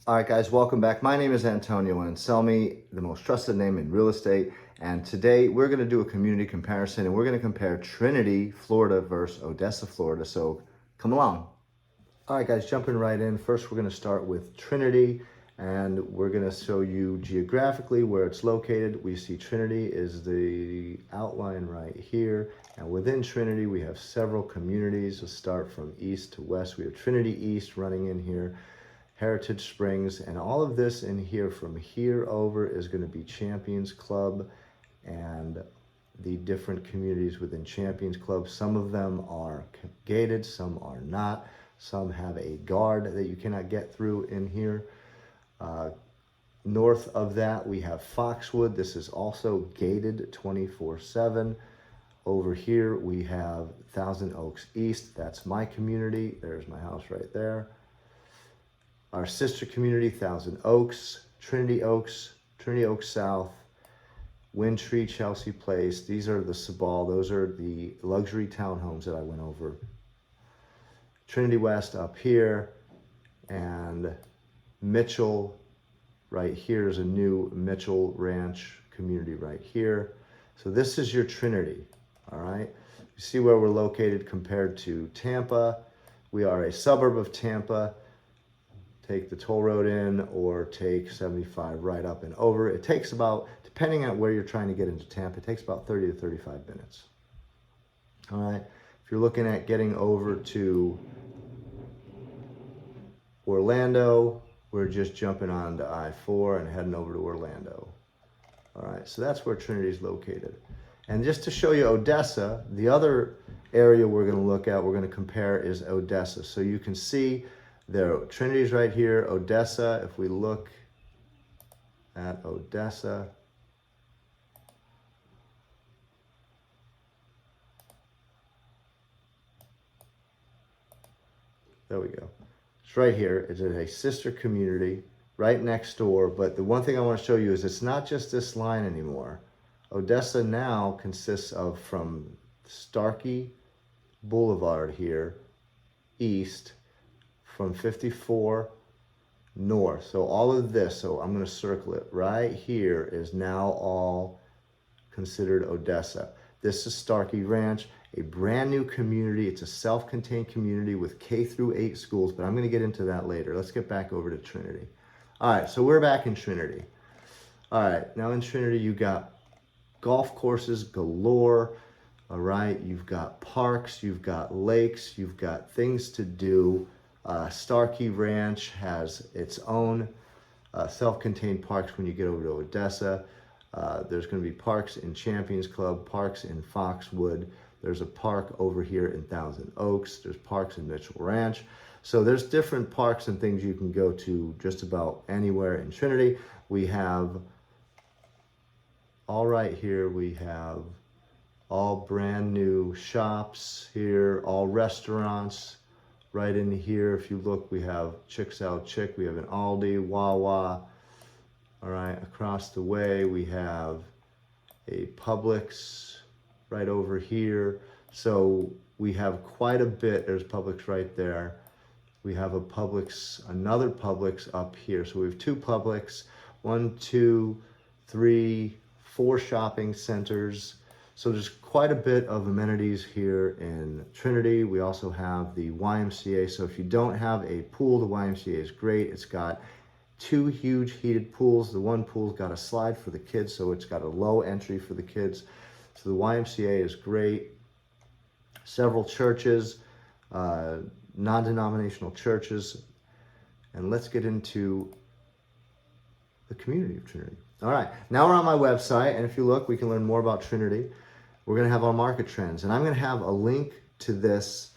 All right, guys, welcome back. My name is Antonio Anselmi, the most trusted name in real estate. And today we're going to do a community comparison and we're going to compare Trinity, Florida versus Odessa, Florida. So come along. All right, guys, jumping right in. First, we're going to start with Trinity and we're going to show you geographically where it's located. We see Trinity is the outline right here. And within Trinity, we have several communities. We'll start from east to west. We have Trinity East running in here. Heritage Springs, and all of this in here from here over is going to be Champions Club and the different communities within Champions Club. Some of them are gated, some are not. Some have a guard that you cannot get through in here. North of that, we have Foxwood. This is also gated 24/7. Over here, we have Thousand Oaks East. That's my community. There's my house right there. Our sister community, Thousand Oaks, Trinity Oaks South, Windtree, Chelsea Place. These are the Sabal. Those are the luxury townhomes that I went over. Trinity West up here, and Mitchell right here is a new Mitchell Ranch community right here. So this is your Trinity, all right? You see where we're located compared to Tampa. We are a suburb of Tampa. Take the toll road in or take 75 right up and over. It takes about, depending on where you're trying to get into Tampa, it takes about 30 to 35 minutes. All right, if you're looking at getting over to Orlando, we're just jumping on to I-4 and heading over to Orlando. All right, so that's where Trinity is located. And just to show you Odessa, the other area we're gonna look at, we're gonna compare is Odessa. So you can see there, Trinity's right here, Odessa. If we look at Odessa, there we go. It's right here. It's a sister community right next door. But the one thing I want to show you is it's not just this line anymore. Odessa now consists of from Starkey Boulevard here, east, from 54 north. So all of this, so I'm going to circle it right here, is now all considered Odessa. This is Starkey Ranch, a brand new community. It's a self-contained community with K through 8 schools, but I'm going to get into that later. Let's get back over to Trinity. All right, so we're back in Trinity. All right, now in Trinity, you got golf courses galore. All right, you've got parks, you've got lakes, you've got things to do. Starkey Ranch has its own self-contained parks when you get over to Odessa. There's going to be parks in Champions Club, parks in Foxwood. There's a park over here in Thousand Oaks. There's parks in Mitchell Ranch. So there's different parks and things you can go to just about anywhere in Trinity. We have, all right here, we have all brand new shops here, all restaurants. Right in here, if you look, we have Chick's Out Chick, we have an Aldi, Wawa. All right, across the way, we have a Publix right over here. So we have quite a bit. There's Publix right there. We have a Publix, another Publix up here. So we have 2 Publix, 1, 2, 3, 4 shopping centers. So there's quite a bit of amenities here in Trinity. We also have the YMCA. So if you don't have a pool, the YMCA is great. It's got 2 huge heated pools. The one pool's got a slide for the kids, so it's got a low entry for the kids. So the YMCA is great. Several churches, non-denominational churches. And let's get into the community of Trinity. All right, now we're on my website, and if you look, we can learn more about Trinity. We're going to have our market trends, and I'm going to have a link to this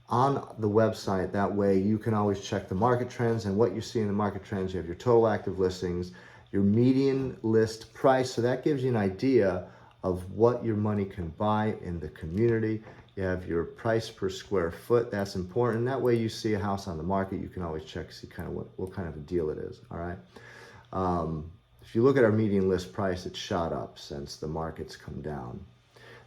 on the website. That way you can always check the market trends, and what you see in the market trends, you have your total active listings, your median list price, so that gives you an idea of what your money can buy in the community. You have your price per square foot. That's important. That way you see a house on the market, you can always check, see kind of what kind of a deal it is. All right. If you look at our median list price, it's shot up since the market's come down.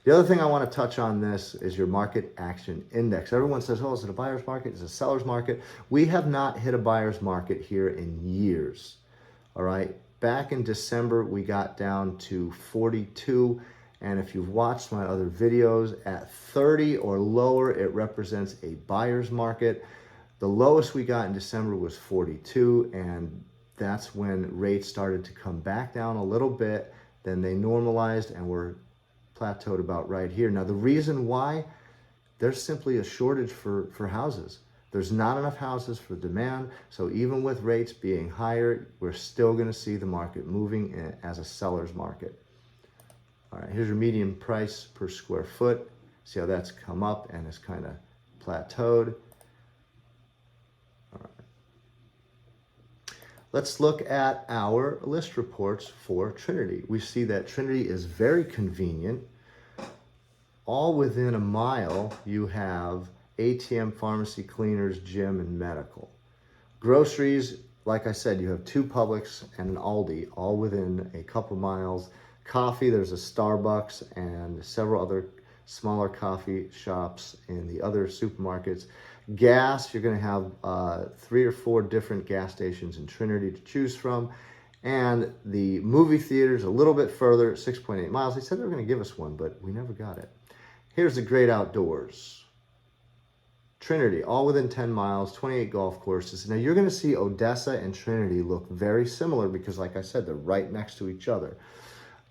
The other thing I want to touch on this is your market action index. Everyone says, oh, is it a buyer's market? Is it a seller's market? We have not hit a buyer's market here in years. All right. Back in December, we got down to 42. And if you've watched my other videos, at 30 or lower, it represents a buyer's market. The lowest we got in December was 42, and that's when rates started to come back down a little bit. Then they normalized and were plateaued about right here. Now, the reason why, there's simply a shortage for houses. There's not enough houses for demand. So even with rates being higher, we're still going to see the market moving as a seller's market. All right, here's your median price per square foot. See how that's come up and it's kind of plateaued. All right. Let's look at our list reports for Trinity. We see that Trinity is very convenient. All within a mile, you have ATM, pharmacy, cleaners, gym, and medical. Groceries, like I said, you have 2 Publix and an Aldi, all within a couple miles. Coffee, there's a Starbucks and several other smaller coffee shops in the other supermarkets. Gas, you're going to have 3 or 4 different gas stations in Trinity to choose from. And the movie theater's a little bit further, 6.8 miles. They said they were going to give us one, but we never got it. Here's the great outdoors. Trinity, all within 10 miles, 28 golf courses. Now you're going to see Odessa and Trinity look very similar because, like I said, they're right next to each other.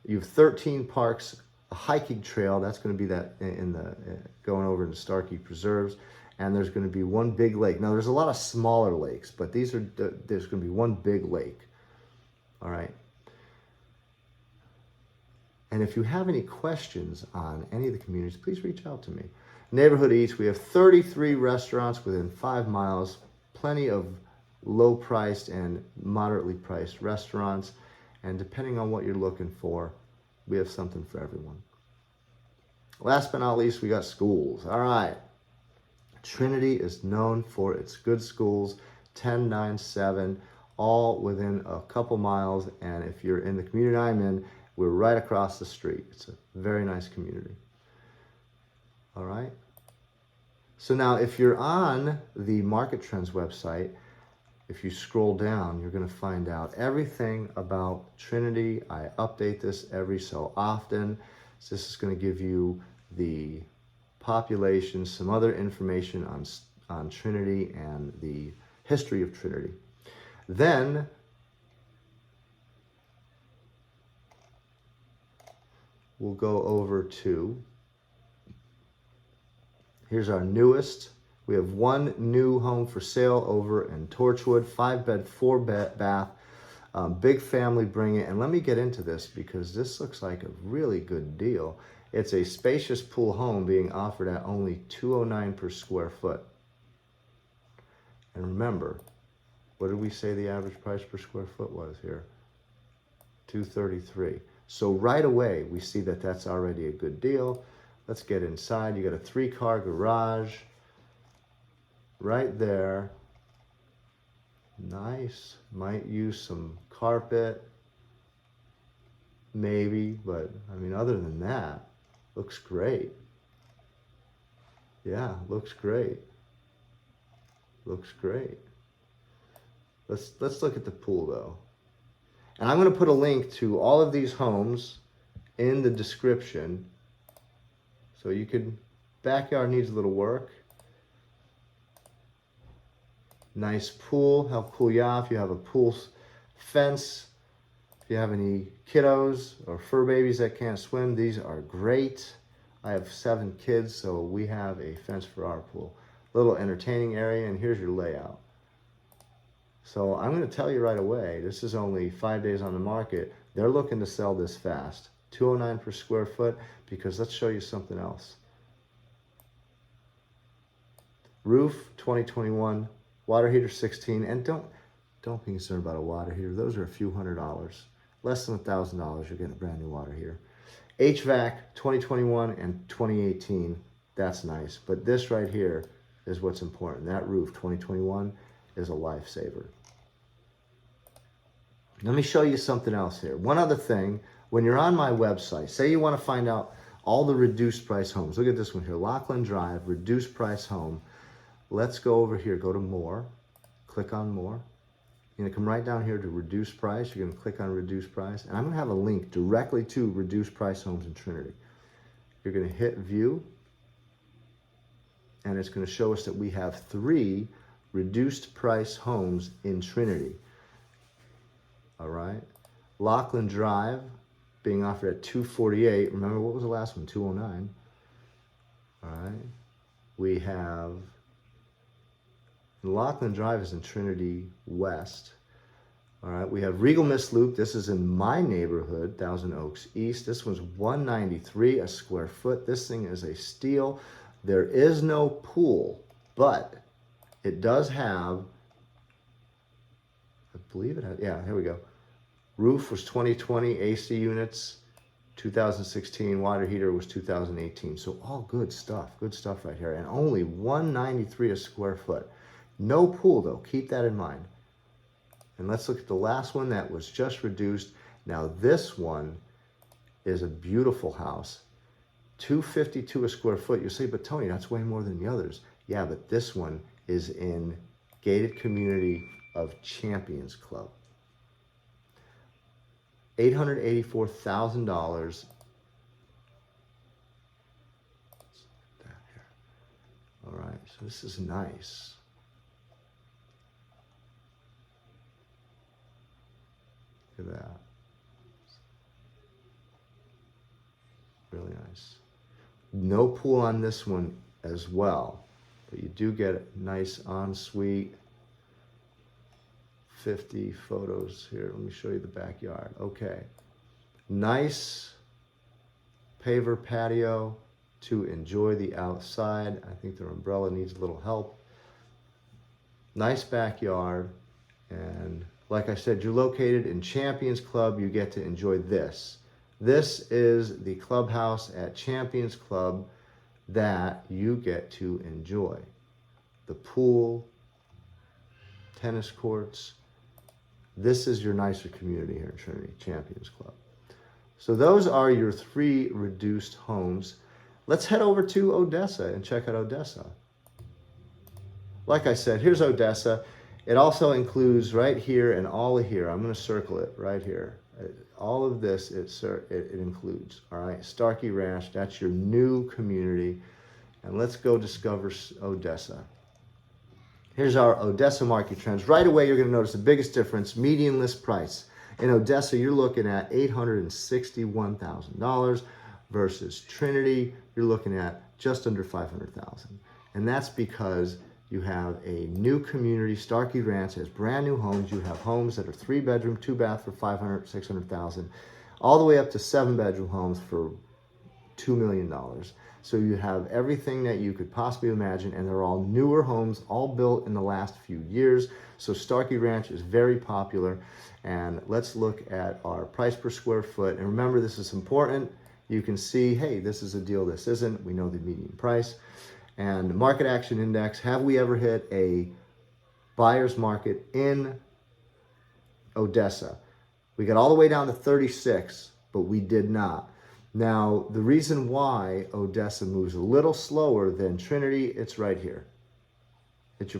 You have 13 parks, a hiking trail, that's going to be that in the going over into Starkey Preserves, and there's going to be one big lake. Now there's a lot of smaller lakes, but there's going to be one big lake. All right. And if you have any questions on any of the communities, please reach out to me. Neighborhood Eats, we have 33 restaurants within 5 miles, plenty of low-priced and moderately priced restaurants. And depending on what you're looking for, we have something for everyone. Last but not least, we got schools. All right. Trinity is known for its good schools, 10, 9, 7, all within a couple miles. And if you're in the community I'm in, we're right across the street. It's a very nice community. All right. So now if you're on the Market Trends website, if you scroll down, you're going to find out everything about Trinity. I update this every so often. So this is going to give you the population, some other information on Trinity and the history of Trinity. Then we'll go over to, here's our newest. We have 1 new home for sale over in Torchwood, 5-bed, 4-bath, big family, bring it. And let me get into this because this looks like a really good deal. It's a spacious pool home being offered at only $209 per square foot. And remember, what did we say the average price per square foot was here? $233. So right away, we see that that's already a good deal. Let's get inside. You got a 3-car garage right there. Nice. Might use some carpet, maybe, but I mean, other than that, looks great. Yeah, looks great. Looks great. Let's look at the pool though. And I'm going to put a link to all of these homes in the description. So you could, backyard needs a little work. Nice pool, help cool you off. You have a pool fence. If you have any kiddos or fur babies that can't swim, these are great. I have 7 kids, so we have a fence for our pool. Little entertaining area, and here's your layout. So I'm going to tell you right away, this is only 5 days on the market. They're looking to sell this fast. $209 per square foot, because let's show you something else. Roof, 2021. Water heater, 16. And don't be concerned about a water heater. Those are a few $100. Less than $1,000, you're getting a brand new water heater. HVAC, 2021 and 2018. That's nice. But this right here is what's important. That roof, 2021, is a lifesaver. Let me show you something else here. One other thing, when you're on my website, say you want to find out all the reduced price homes. Look at this one here, Lockland Drive, reduced price home. Let's go over here, go to more, click on more. You're gonna come right down here to reduce price. You're gonna click on reduce price, and I'm gonna have a link directly to reduced price homes in Trinity. You're gonna hit view, and it's gonna show us that we have 3 reduced price homes in Trinity. All right, Lockland Drive being offered at $248. Remember, what was the last one? $209. All right, we have Lockland Drive is in Trinity West. All right, we have Regal Mist Loop. This is in my neighborhood, Thousand Oaks East. This one's $193 a square foot. This thing is a steal. There is no pool, but it does have, I believe it has, yeah, here we go. Roof was 2020, AC units 2016, water heater was 2018. So all good stuff right here. And only $193 a square foot. No pool though, keep that in mind. And let's look at the last one that was just reduced. Now this one is a beautiful house. $252 a square foot. You say, but Tony, that's way more than the others. Yeah, but this one is in gated community of Champions Club. $884,000. All right, so this is nice. Look at that. Really nice. No pool on this one as well, but you do get a nice ensuite. 50 photos here. Let me show you the backyard. Okay. Nice paver patio to enjoy the outside. I think their umbrella needs a little help. Nice backyard. And like I said, you're located in Champions Club. You get to enjoy this. This is the clubhouse at Champions Club that you get to enjoy. The pool, tennis courts. This is your nicer community here in Trinity, Champions Club. So those are your 3 reduced homes. Let's head over to Odessa and check out Odessa. Like I said, here's Odessa. It also includes right here and all of here. I'm going to circle it right here. All of this, it includes. All right, Starkey Ranch, that's your new community. And let's go discover Odessa. Here's our Odessa market trends. Right away, you're going to notice the biggest difference, median list price. In Odessa, you're looking at $861,000 versus Trinity, you're looking at just under $500,000. And that's because you have a new community. Starkey Ranch has brand new homes. You have homes that are 3-bedroom, 2-bath for $500,000, $600,000, all the way up to 7-bedroom homes for $2 million. So you have everything that you could possibly imagine, and they're all newer homes, all built in the last few years. So Starkey Ranch is very popular. And let's look at our price per square foot. And remember, this is important. You can see, hey, this is a deal, this isn't. We know the median price. And market action index, have we ever hit a buyer's market in Odessa? We got all the way down to 36, but we did not. Now, the reason why Odessa moves a little slower than Trinity, it's right here. It's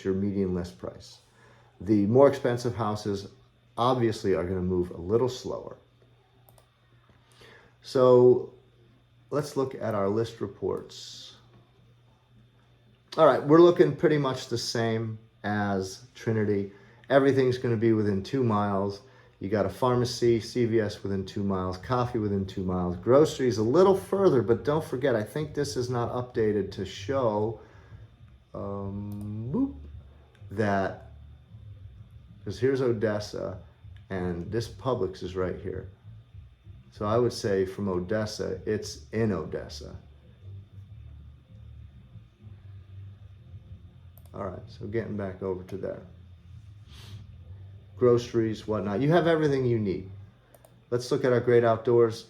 your median list price. The more expensive houses obviously are going to move a little slower. So let's look at our list reports. All right, we're looking pretty much the same as Trinity. Everything's going to be within 2 miles. You got a pharmacy, CVS within 2 miles, coffee within 2 miles, groceries a little further, but don't forget, I think this is not updated to show that, because here's Odessa, and this Publix is right here. So I would say from Odessa, it's in Odessa. All right, so getting back over to there. Groceries, whatnot. You have everything you need. Let's look at our great outdoors.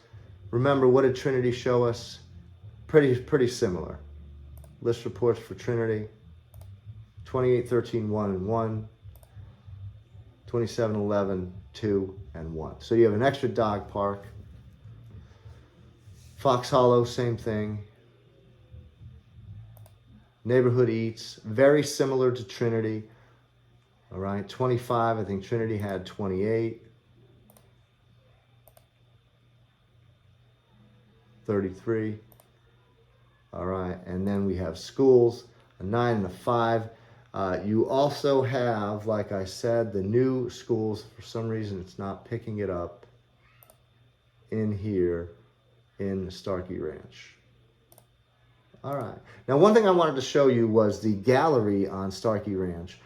Remember, what did Trinity show us? Pretty similar. List reports for Trinity. 28, 13, 1, and 1. 27, 11, 2, and 1. So you have an extra dog park. Fox Hollow, same thing. Neighborhood Eats, very similar to Trinity. All right, 25, I think Trinity had 28. 33. All right, and then we have schools, a 9 and a 5. You also have, like I said, the new schools. For some reason, it's not picking it up in here in Starkey Ranch. All right. Now, one thing I wanted to show you was the gallery on Starkey Ranch.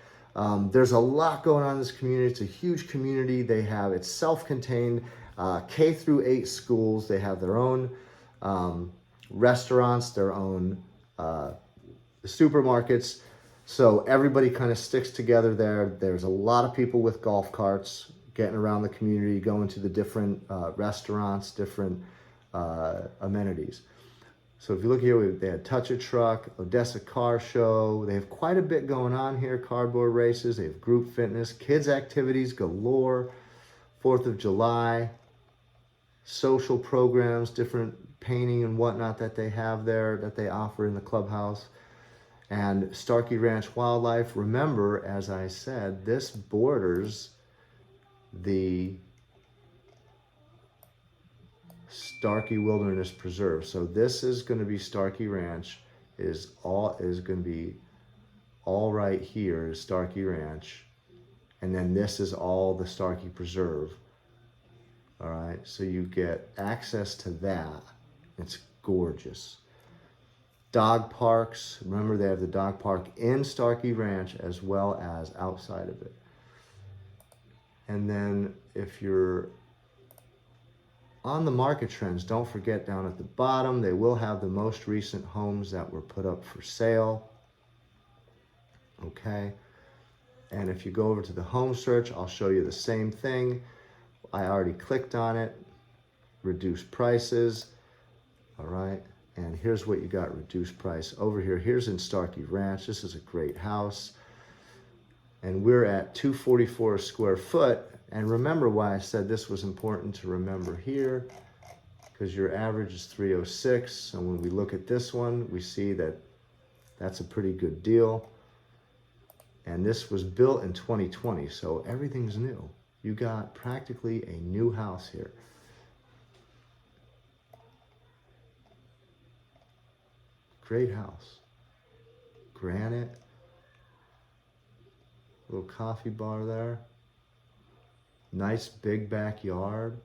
There's a lot going on in this community. It's a huge community. It's self-contained, K through 8 schools. They have their own restaurants, their own supermarkets. So everybody kind of sticks together there. There's a lot of people with golf carts getting around the community, going to the different restaurants, different amenities. So if you look here, they had Touch a Truck, Odessa Car Show. They have quite a bit going on here. Cardboard races. They have group fitness, kids activities galore, 4th of July, social programs, different painting and whatnot that they have there that they offer in the clubhouse. And Starkey Ranch Wildlife. Remember, as I said, this borders the Starkey Wilderness Preserve. So this is going to be Starkey Ranch. Is going to be all right here is Starkey Ranch, and then this is all the Starkey Preserve. All right, so you get access to that. It's gorgeous. Dog parks. Remember, they have the dog park in Starkey Ranch as well as outside of it. And then if you're on the market trends, don't forget down at the bottom, they will have the most recent homes that were put up for sale. Okay. And if you go over to the home search, I'll show you the same thing. I already clicked on it. Reduce prices. All right. And here's what you got reduced price over here. Here's in Starkey Ranch. This is a great house. And we're at $244 a square foot. And remember why I said this was important to remember here, because your average is 306. So when we look at this one, we see that that's a pretty good deal. And this was built in 2020, so everything's new. You got practically a new house here. Great house. Granite. Little coffee bar there. Nice big backyard.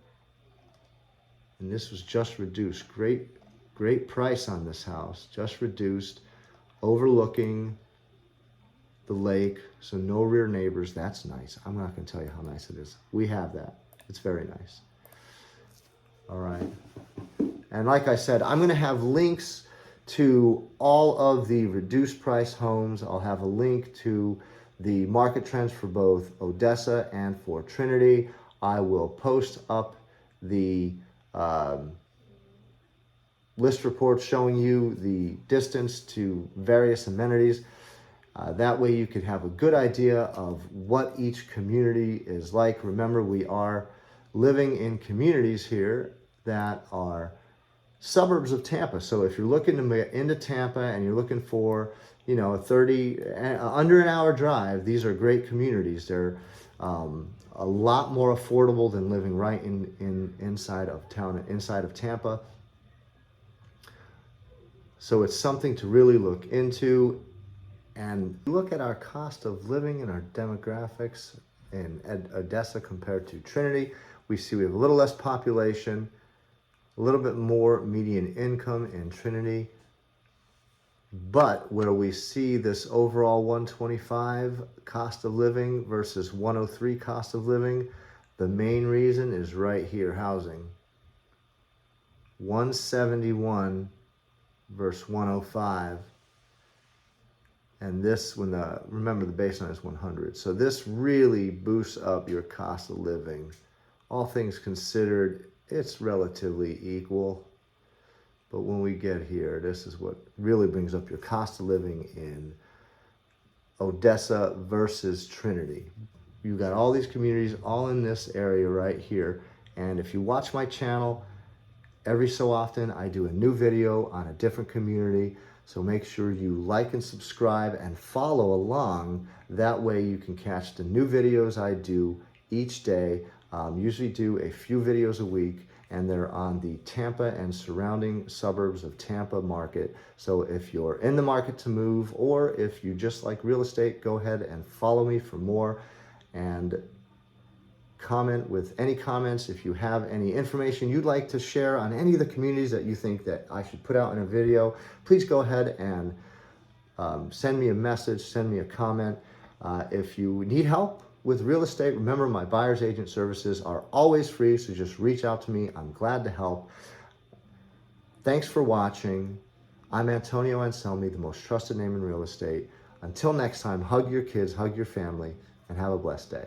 And this was just reduced. Great price on this house. Just reduced. Overlooking the lake, so no rear neighbors. That's nice. I'm not going to tell you how nice it is. We have that. It's very nice. All right. And like I said, I'm going to have links to all of the reduced price homes. I'll have a link to the market trends for both Odessa and for Trinity. I will post up the list reports showing you the distance to various amenities. That way you could have a good idea of what each community is like. Remember, we are living in communities here that are suburbs of Tampa. So if you're looking into Tampa and you're looking for, you know, under an hour drive, these are great communities. They're a lot more affordable than living right inside of town, inside of Tampa. So it's something to really look into. And look at our cost of living and our demographics in Odessa compared to Trinity. We see we have a little less population, a little bit more median income in Trinity. But where we see this overall 125 cost of living versus 103 cost of living, the main reason is right here, housing. 171 versus 105. And this, remember the baseline is 100. So this really boosts up your cost of living. All things considered, it's relatively equal. But when we get here, this is what really brings up your cost of living in Odessa versus Trinity. You've got all these communities all in this area right here. And if you watch my channel Every so often, I do a new video on a different community. So make sure you like and subscribe and follow along. That way you can catch the new videos I do each day. Usually do a few videos a week, and they're on the Tampa and surrounding suburbs of Tampa market. So if you're in the market to move, or if you just like real estate, go ahead and follow me for more, and comment with any comments. If you have any information you'd like to share on any of the communities that you think that I should put out in a video, please go ahead and send me a message, send me a comment. If you need help with real estate, remember my buyer's agent services are always free, so just reach out to me. I'm glad to help. Thanks for watching. I'm Antonio Anselmi, the most trusted name in real estate. Until next time, hug your kids, hug your family, and have a blessed day.